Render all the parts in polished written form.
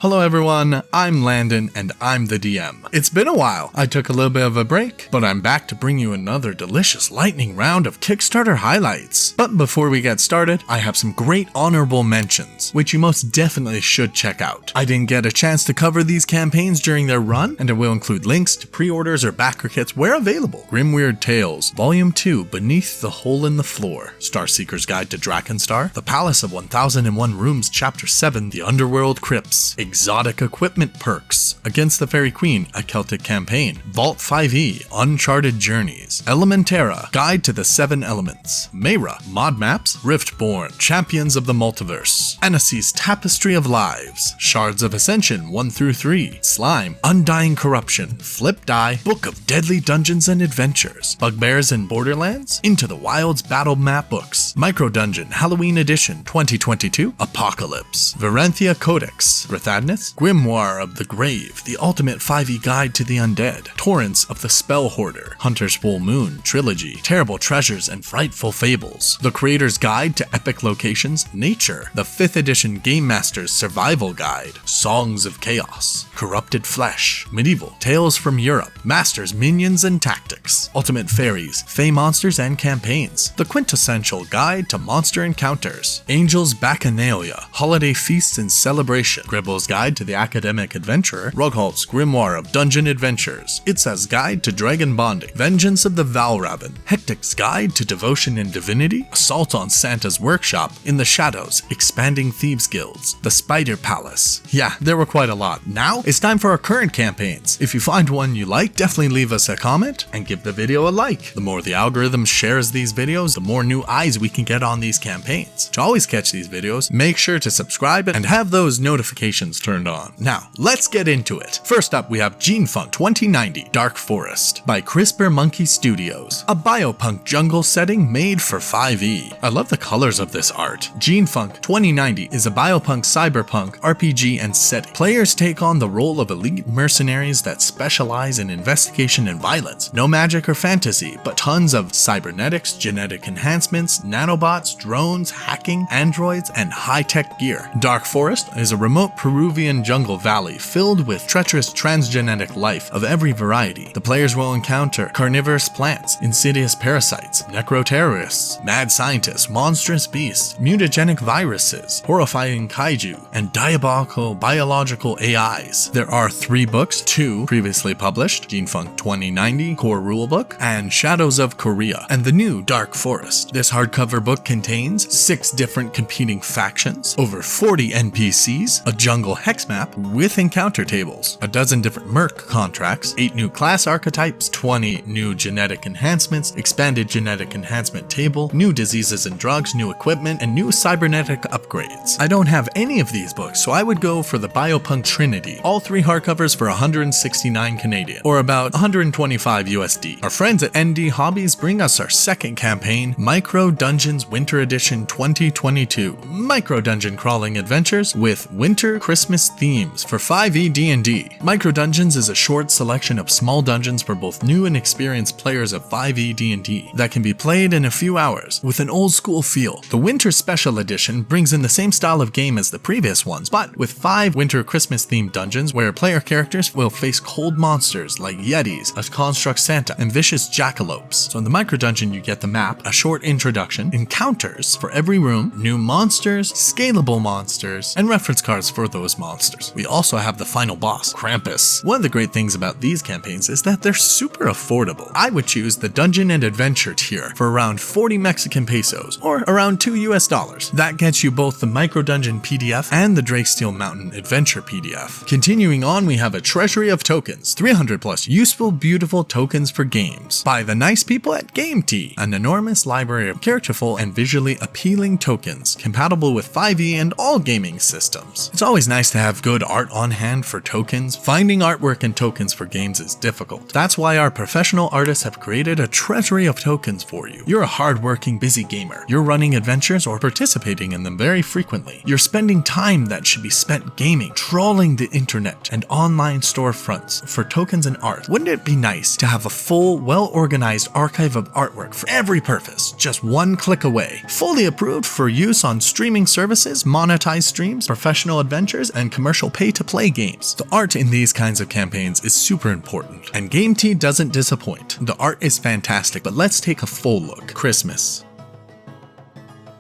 Hello everyone, I'm Landon and I'm the DM. It's been a while. I took a little bit of a break, but I'm back to bring you another delicious lightning round of Kickstarter highlights. But before we get started, I have some great honorable mentions, which you most definitely should check out. I didn't get a chance to cover these campaigns during their run, and I will include links to pre-orders or backer kits where available. Grimweird Tales, Volume 2, Beneath the Hole in the Floor, Starseeker's Guide to Drakenstar, The Palace of 1001 Rooms Chapter 7, The Underworld Crypts, Exotic Equipment Perks, Against the Fairy Queen, A Celtic Campaign, Vault 5e, Uncharted Journeys, Elementara, Guide to the Seven Elements, Mayra, Mod Maps, Riftborn, Champions of the Multiverse, Annecy's Tapestry of Lives, Shards of Ascension 1 through 3, Slime, Undying Corruption, Flip Die, Book of Deadly Dungeons and Adventures, Bugbears in Borderlands, Into the Wilds Battle Map Books, Micro Dungeon Halloween Edition 2022, Apocalypse, Varanthia Codex, Rethadnus, Grimoire of the Grave, The Ultimate 5e Guide to the Undead, Torrents of the Spell Hoarder, Hunter's Full Moon Trilogy, Terrible Treasures and Frightful Fables, The Creator's Guide to Epic Locations, Nature, the 5th edition Game Master's Survival Guide, Songs of Chaos, Corrupted Flesh, Medieval, Tales from Europe, Masters, Minions and Tactics, Ultimate Fairies, Fey Monsters and Campaigns, The Quintessential Guide to Monster Encounters, Angels Bacchanalia, Holiday Feasts and Celebration, Gribble's Guide to the Academic Adventurer, Rughalt's Grimoire of Dungeon Adventures, Itza's Guide to Dragon Bonding, Vengeance of the Valraven, Hectic's Guide to Devotion and Divinity, Assault on Santa's Workshop, In the Shadows, Expanding Thieves Guilds, The Spider Palace. Yeah, there were quite a lot. Now, it's time for our current campaigns. If you find one you like, definitely leave us a comment and give the video a like. The more the algorithm shares these videos, the more new eyes we can get on these campaigns. To always catch these videos, make sure to subscribe and have those notifications turned on. Now, let's get into it. First up, we have GeneFunk 2090 Dark Forest by CRISPR Monkey Studios, a biopunk jungle setting made for 5e. I love the colors of this art. GeneFunk 2090 is a biopunk cyberpunk RPG and setting. Players take on the role of elite mercenaries that specialize in investigation and violence. No magic or fantasy, but tons of cybernetics, genetic enhancements, nanobots, drones, hacking, androids, and high-tech gear. Dark Forest is a remote Peruvian jungle valley filled with treacherous transgenic life of every variety. The players will encounter carnivorous plants, insidious parasites, necroterrorists, mad scientists, monstrous beasts, mutagenic viruses, horrifying kaiju, and diabolical biological AIs. There are 3 books, 2 previously published, GeneFunk 2090 Core Rulebook, and Shadows of Korea, and the new Dark Forest. This hardcover book contains 6 different competing factions, over 40 NPCs, a jungle hex map with encounter tables, a dozen different merc contracts, 8 new class archetypes, 20 new genetic enhancements, expanded genetic enhancement table, new diseases and drugs, new equipment, and new cybernetic upgrades. I don't have any of these books, so I would go for the Biopunk Trinity, all 3 hardcovers for 169 Canadian, or about 125 USD. Our friends at ND Hobbies bring us our second campaign, Micro Dungeons Winter Edition 2022. Micro Dungeon Crawling Adventures with Winter Christmas themes for 5e D&D. Micro Dungeons is a short selection of small dungeons for both new and experienced players of 5e D&D that can be played in a few hours with an old school feel. The Winter Special Edition brings in the same style of game as the previous ones, but with 5 Winter Christmas themed dungeons where player characters will face cold monsters like Yetis, a construct Santa, and vicious jackalopes. So in the Micro Dungeon you get the map, a short introduction, encounters for every room, new monsters, scalable monsters, and reference cards for those monsters. We also have the final boss, Krampus. One of the great things about these campaigns is that they're super affordable. I would choose the Dungeon and Adventure tier for around 40 Mexican pesos, or around $2 US. That gets you both the Micro Dungeon PDF and the Drakesteel Mountain Adventure PDF. Continuing on, we have a Treasury of Tokens, 300 plus useful, beautiful tokens for games by the nice people at GameTee, an enormous library of characterful and visually appealing tokens, compatible with 5e and all gaming systems. It's always nice to have good art on hand for tokens. Finding artwork and tokens for games is difficult. That's why our professional artists have created a treasury of tokens for you. You're a hard-working, busy gamer. You're running adventures or participating in them very frequently. You're spending time that should be spent gaming, trawling the internet, and online storefronts for tokens and art. Wouldn't it be nice to have a full, well-organized archive of artwork for every purpose, just one click away? Fully approved for use on streaming services, monetized streams, professional adventures, and commercial pay-to-play games. The art in these kinds of campaigns is super important, and GameTea doesn't disappoint. The art is fantastic, but let's take a full look. Christmas.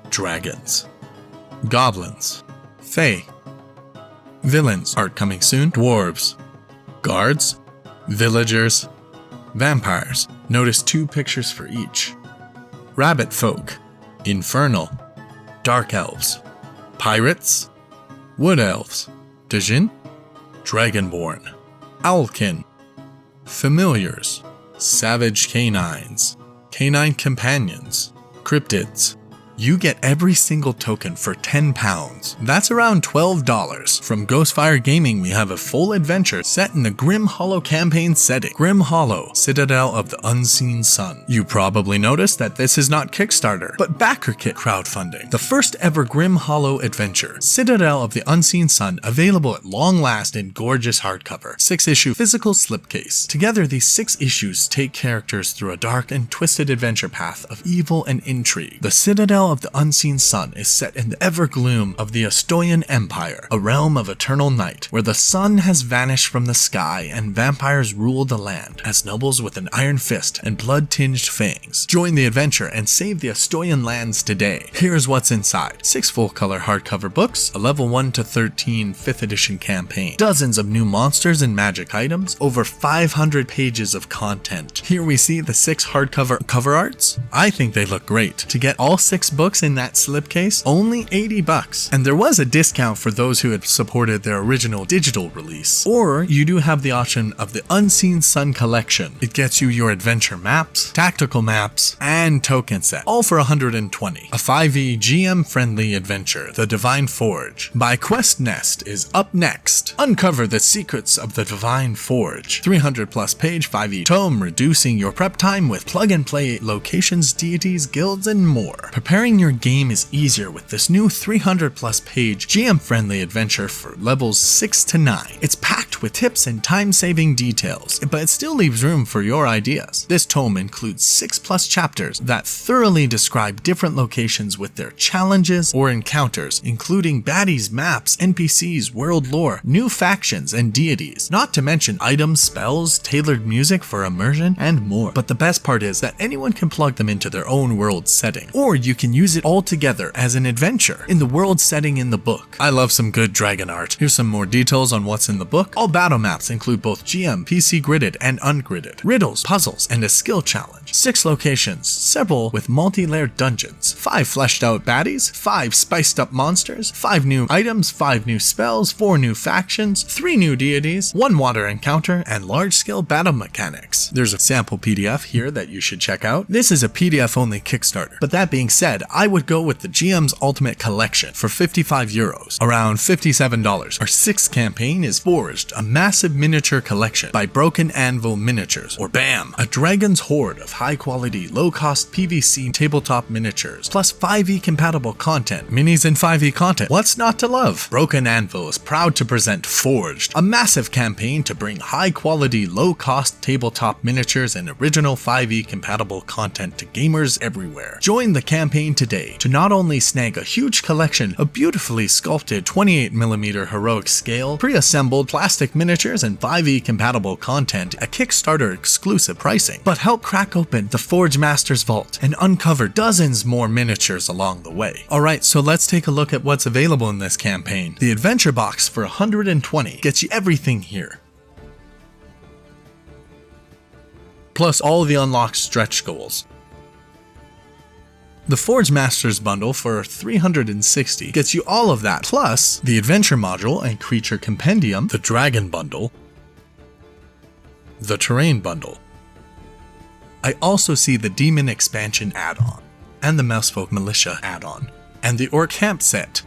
Dragons. Goblins. Fae. Villains, art coming soon. Dwarves. Guards. Villagers. Vampires. Notice 2 pictures for each. Rabbit folk. Infernal. Dark elves. Pirates. Wood elves. Djinn. Dragonborn. Owlkin. Familiars. Savage canines. Canine companions. Cryptids. You get every single token for £10. That's around $12. From Ghostfire Gaming, we have a full adventure set in the Grim Hollow campaign setting. Grim Hollow, Citadel of the Unseen Sun. You probably noticed that this is not Kickstarter, but BackerKit crowdfunding. The first ever Grim Hollow adventure, Citadel of the Unseen Sun, available at long last in gorgeous hardcover, 6-issue physical slipcase. Together, these 6 issues take characters through a dark and twisted adventure path of evil and intrigue. The Citadel of the Unseen Sun is set in the evergloom of the Astoyan Empire, a realm of eternal night, where the sun has vanished from the sky and vampires rule the land as nobles with an iron fist and blood-tinged fangs. Join the adventure and save the Astoyan lands today. Here's what's inside. 6 full-color hardcover books, a level 1 to 13 5th edition campaign, dozens of new monsters and magic items, over 500 pages of content. Here we see the 6 hardcover cover arts. I think they look great. To get all 6 books in that slipcase, only $80. And there was a discount for those who had supported their original digital release. Or you do have the option of the Unseen Sun collection. It gets you your adventure maps, tactical maps, and token set, all for $120. A 5e GM-friendly adventure, The Divine Forge, by Quest Nest is up next. Uncover the secrets of the Divine Forge. 300+ page 5e tome, reducing your prep time with plug-and-play locations, deities, guilds, and more. Preparing your game is easier with this new 300+ page GM-friendly adventure for levels 6 to 9. It's packed with tips and time-saving details, but it still leaves room for your ideas. This tome includes 6+ chapters that thoroughly describe different locations with their challenges or encounters, including baddies, maps, NPCs, world lore, new factions, and deities, not to mention items, spells, tailored music for immersion, and more. But the best part is that anyone can plug them into their own world setting, or you can use it all together as an adventure in the world setting in the book. I love some good dragon art. Here's some more details on what's in the book. All battle maps include both GM, PC gridded, and ungridded, riddles, puzzles, and a skill challenge. 6 locations, several with multi-layered dungeons, 5 fleshed out baddies, 5 spiced up monsters, 5 new items, 5 new spells, 4 new factions, 3 new deities, 1 water encounter, and large-scale battle mechanics. There's a sample PDF here that you should check out. This is a PDF-only Kickstarter, but that being said, I would go with the GM's Ultimate Collection for €55, around $57. Our 6th campaign is Forged, a massive miniature collection by Broken Anvil Miniatures, or BAM, a dragon's horde of high-quality, low-cost PVC tabletop miniatures, plus 5e compatible content, minis and 5e content. What's not to love? Broken Anvil is proud to present Forged, a massive campaign to bring high-quality, low-cost tabletop miniatures and original 5e compatible content to gamers everywhere. Join the campaign today to not only snag a huge collection of beautifully sculpted 28mm heroic scale, pre-assembled plastic miniatures and 5e compatible content at Kickstarter exclusive pricing, but help crack open the Forge Master's vault and uncover dozens more miniatures along the way. Alright, so let's take a look at what's available in this campaign. The adventure box for $120 gets you everything here, plus all the unlocked stretch goals. The Forge Masters bundle for $360 gets you all of that, plus the Adventure Module and Creature Compendium, the Dragon Bundle, the Terrain Bundle. I also see the Demon Expansion add-on, and the Mousefolk Militia add-on, and the Orc Camp set.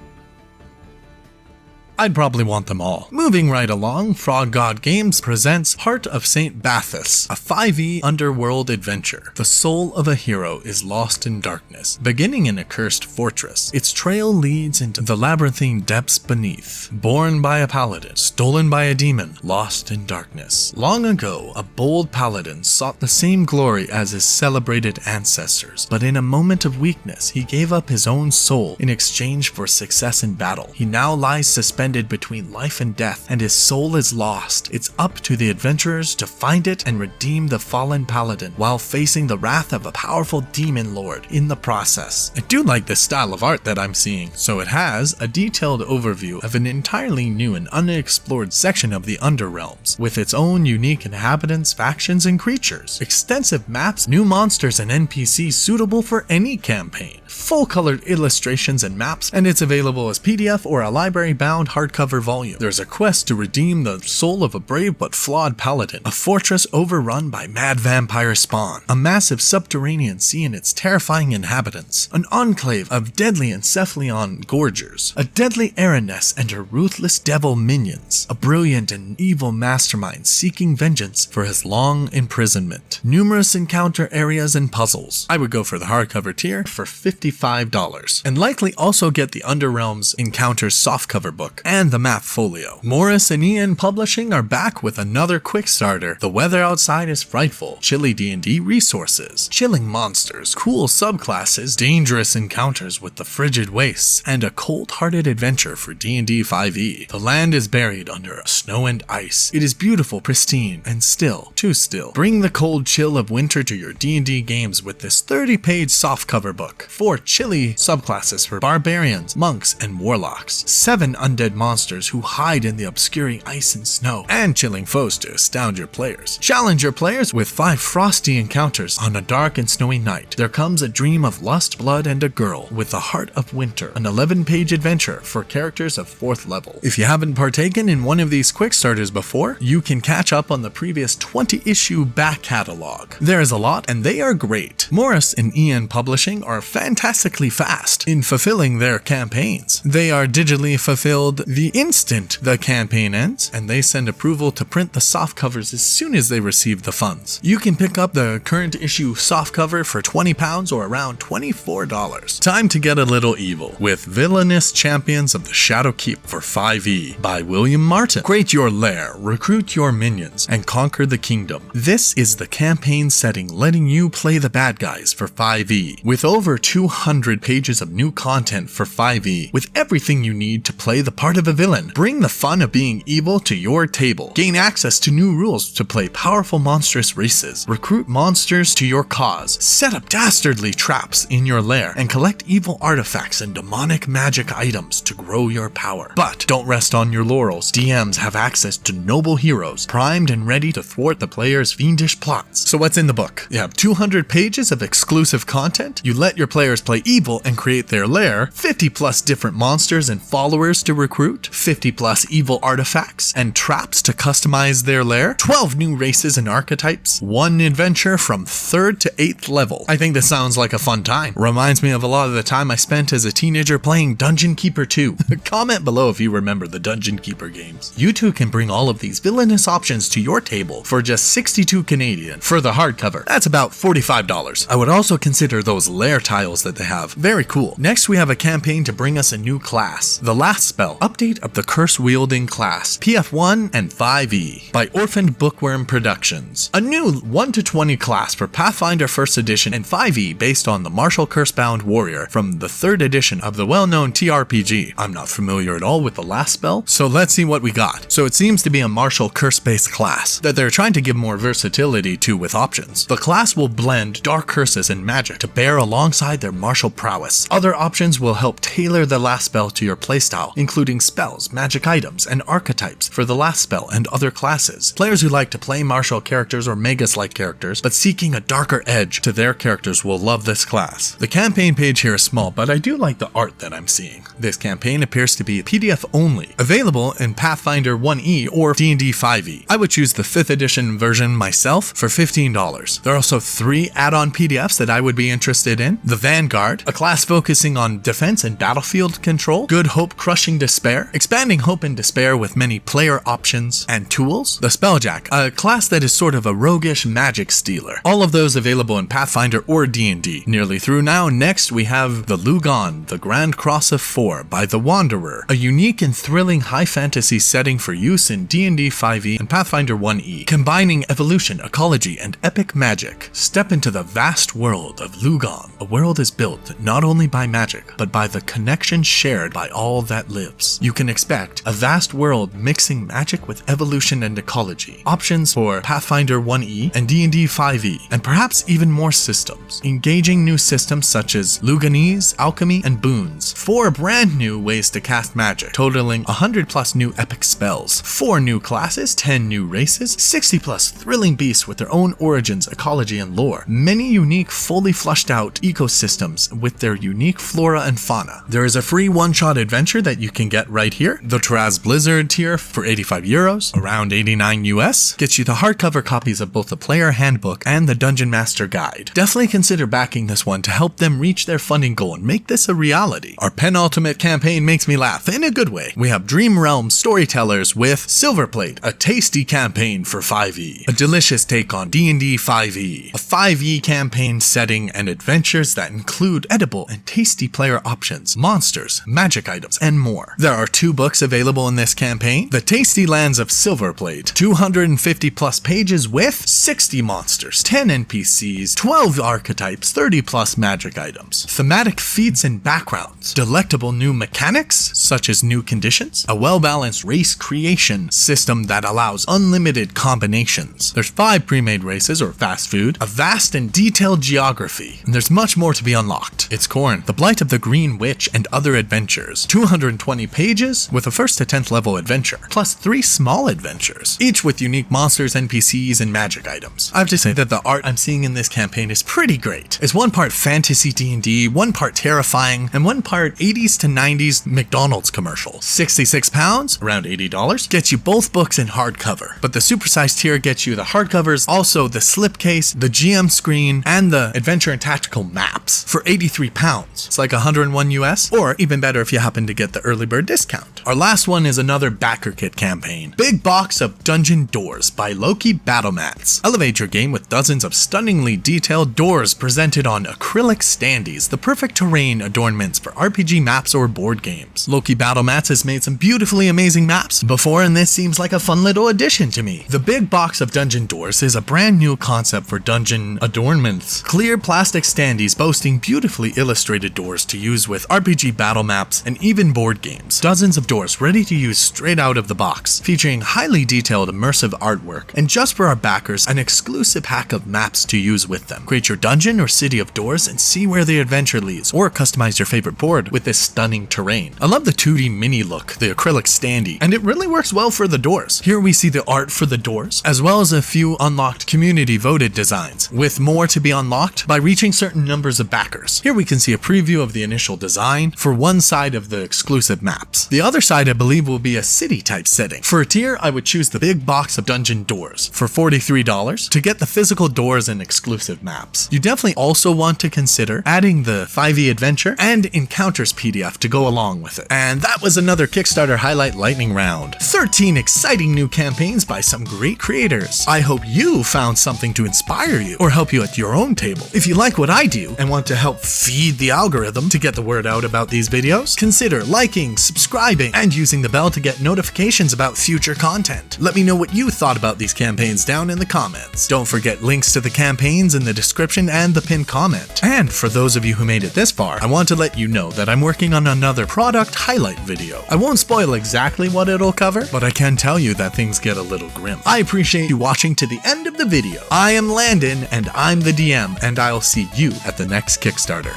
I'd probably want them all. Moving right along, Frog God Games presents Heart of St. Bathus, a 5e underworld adventure. The soul of a hero is lost in darkness. Beginning in a cursed fortress, its trail leads into the labyrinthine depths beneath. Born by a paladin, stolen by a demon, lost in darkness. Long ago, a bold paladin sought the same glory as his celebrated ancestors, but in a moment of weakness, he gave up his own soul in exchange for success in battle. He now lies suspended between life and death, and his soul is lost. It's up to the adventurers to find it and redeem the fallen paladin while facing the wrath of a powerful demon lord in the process. I do like this style of art that I'm seeing. So it has a detailed overview of an entirely new and unexplored section of the Underrealms, with its own unique inhabitants, factions, and creatures. Extensive maps, new monsters, and NPCs suitable for any campaign. Full-colored illustrations and maps, and it's available as PDF or a library-bound hardcover volume. There's a quest to redeem the soul of a brave but flawed paladin, a fortress overrun by mad vampire spawn, a massive subterranean sea and its terrifying inhabitants, an enclave of deadly encephalion gorgers, a deadly Eriness and her ruthless devil minions, a brilliant and evil mastermind seeking vengeance for his long imprisonment, numerous encounter areas and puzzles. I would go for the hardcover tier for $55, and likely also get the Underrealms Encounters softcover book and the map folio. Morris and Ian Publishing are back with another Kickstarter. The weather outside is frightful, chilly D&D resources, chilling monsters, cool subclasses, dangerous encounters with the frigid wastes, and a cold-hearted adventure for D&D 5e. The land is buried under snow and ice. It is beautiful, pristine, and still, too still. Bring the cold chill of winter to your D&D games with this 30-page softcover book. 4 chilly subclasses for barbarians, monks, and warlocks. 7 undead monsters who hide in the obscuring ice and snow, and chilling foes to astound your players. Challenge your players with 5 frosty encounters on a dark and snowy night. There comes a dream of lust, blood, and a girl with the heart of winter. An 11-page adventure for characters of 4th level. If you haven't partaken in one of these Kickstarters before, you can catch up on the previous 20-issue back catalog. There is a lot, and they are great. Morris and Ian Publishing are fantastically fast in fulfilling their campaigns. They are digitally fulfilled the instant the campaign ends, and they send approval to print the soft covers as soon as they receive the funds. You can pick up the current issue softcover for £20 or around $24. Time to get a little evil with Villainous Champions of the Shadowkeep for 5e by William Martin. Create your lair, recruit your minions, and conquer the kingdom. This is the campaign setting letting you play the bad guys for 5e. With over 200 pages of new content for 5e, with everything you need to play the part of a villain. Bring the fun of being evil to your table. Gain access to new rules to play powerful monstrous races. Recruit monsters to your cause. Set up dastardly traps in your lair and collect evil artifacts and demonic magic items to grow your power. But don't rest on your laurels. DMs have access to noble heroes, primed and ready to thwart the player's fiendish plots. So what's in the book? You have 200 pages of exclusive content. You let your players play evil and create their lair. 50 plus different monsters and followers to recruit. 50 plus evil artifacts and traps to customize their lair. 12 new races and archetypes. 1 adventure from 3rd to 8th level. I think this sounds like a fun time. Reminds me of a lot of the time I spent as a teenager playing Dungeon Keeper 2. Comment below if you remember the Dungeon Keeper games. You too can bring all of these villainous options to your table for just 62 Canadian for the hardcover. That's about $45. I would also consider those lair tiles that they have. Very cool. Next we have a campaign to bring us a new class. The Lathspell, update of the curse-wielding class, PF1 and 5e by Orphaned Bookworm Productions. A new 1 to 20 class for Pathfinder 1st edition and 5e based on the Martial Curse-bound warrior from the 3rd edition of the well-known TRPG. I'm not familiar at all with the Lathspell, so let's see what we got. So it seems to be a martial curse-based class that they're trying to give more versatility to with options. The class will blend dark curses and magic to bear alongside their martial prowess. Other options will help tailor the Lathspell to your playstyle, including spells, magic items, and archetypes for the Lathspell and other classes. Players who like to play martial characters or Magus-like characters, but seeking a darker edge to their characters will love this class. The campaign page here is small, but I do like the art that I'm seeing. This campaign appears to be PDF only, available in Pathfinder 1e or D&D 5e. I would choose the 5th edition version myself for $15. There are also 3 add-on PDFs that I would be interested in. The Vanguard, a class focusing on defense and battlefield control. Good Hope Crushing Despair, expanding hope and despair with many player options and tools. The Spelljack, a class that is sort of a roguish magic stealer. All of those available in Pathfinder or D&D. Nearly through now. Next we have the Lugon, the Grand Cross of Four by the Wanderer, a unique and thrilling high fantasy setting for use in D&D 5e and Pathfinder 1e, combining evolution, ecology, and epic magic. Step into the vast world of Lugon. A world is built not only by magic, but by the connection shared by all that lives. You can expect a vast world mixing magic with evolution and ecology. Options for Pathfinder 1e and D&D 5e, and perhaps even more systems. Engaging new systems such as Lugonese, alchemy, and boons. 4 brand new ways to cast magic, totaling 100 plus new epic spells. 4 new classes, 10 new races, 60 plus thrilling beasts with their own origins, ecology, and lore. Many unique, fully flushed out ecosystems with their unique flora and fauna. There is a free one-shot adventure that you can get right here. The Taraz Blizzard tier for 85 euros, around 89 US, gets you the hardcover copies of both the player handbook and the Dungeon Master Guide. Definitely consider backing this one to help them reach their funding goal and make this a reality. Our penultimate campaign makes me laugh in a good way. We have Dream Realm Storytellers with Silverplate, a tasty campaign for 5e. A delicious take on D&D 5e. A 5e campaign setting and adventures that include edible and tasty player options, monsters, magic items, and more. There are 2 books available in this campaign. The Tasty Lands of Silverplate, 250 plus pages with 60 monsters, 10 NPCs, 12 archetypes, 30 plus magic items, thematic feats and backgrounds, delectable new mechanics such as new conditions, a well-balanced race creation system that allows unlimited combinations. There's 5 pre-made races or fast food, a vast and detailed geography, and there's much more to be unlocked. It's Corn, the Blight of the Green Witch, and other adventures. 220 pages with a 1st to 10th level adventure, plus 3 small adventures, each with unique monsters, NPCs, and magic items. I have to say that the art I'm seeing in this campaign is pretty great. It's one part fantasy D&D, one part terrifying, and one part 80s to 90s McDonald's commercial. £66, around $80, gets you both books in hardcover, but the supersized tier gets you the hardcovers, also the slipcase, the GM screen, and the adventure and tactical maps for £83. It's like 101 US, or even better if you happen to get the early bird discount. Our last one is another backer kit campaign. Big Box of Dungeon Doors by Loki Battlemats. Elevate your game with dozens of stunningly detailed doors presented on acrylic standees, the perfect terrain adornments for RPG maps or board games. Loki Battlemats has made some beautifully amazing maps before, and this seems like a fun little addition to me. The Big Box of Dungeon Doors is a brand new concept for dungeon adornments. Clear plastic standees boasting beautifully illustrated doors to use with RPG battle maps and even board games. Dozens of doors ready to use straight out of the box, featuring highly detailed immersive artwork, and just for our backers, an exclusive pack of maps to use with them. Create your dungeon or city of doors and see where the adventure leads, or customize your favorite board with this stunning terrain. I love the 2D mini look, the acrylic standee, and it really works well for the doors. Here we see the art for the doors, as well as a few unlocked community voted designs, with more to be unlocked by reaching certain numbers of backers. Here we can see a preview of the initial design for one side of the exclusive maps. The other side I believe will be a city type setting. For a tier, I would choose the Big Box of Dungeon Doors for $43 to get the physical doors and exclusive maps. You definitely also want to consider adding the 5e adventure and encounters PDF to go along with it. And that was another Kickstarter highlight lightning round. 13 exciting new campaigns by some great creators. I hope you found something to inspire you or help you at your own table. If you like what I do and want to help feed the algorithm to get the word out about these videos, consider liking, subscribing, and using the bell to get notifications about future content. Let me know what you thought about these campaigns down in the comments. Don't forget links to the campaigns in the description and the pinned comment. And for those of you who made it this far, I want to let you know that I'm working on another product highlight video. I won't spoil exactly what it'll cover, but I can tell you that things get a little grim. I appreciate you watching to the end of the video. I am Landon, and I'm the DM, and I'll see you at the next Kickstarter.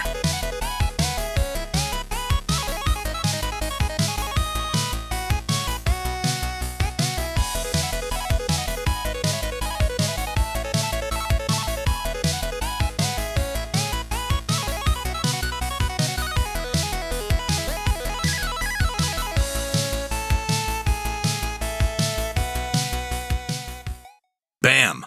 Bam!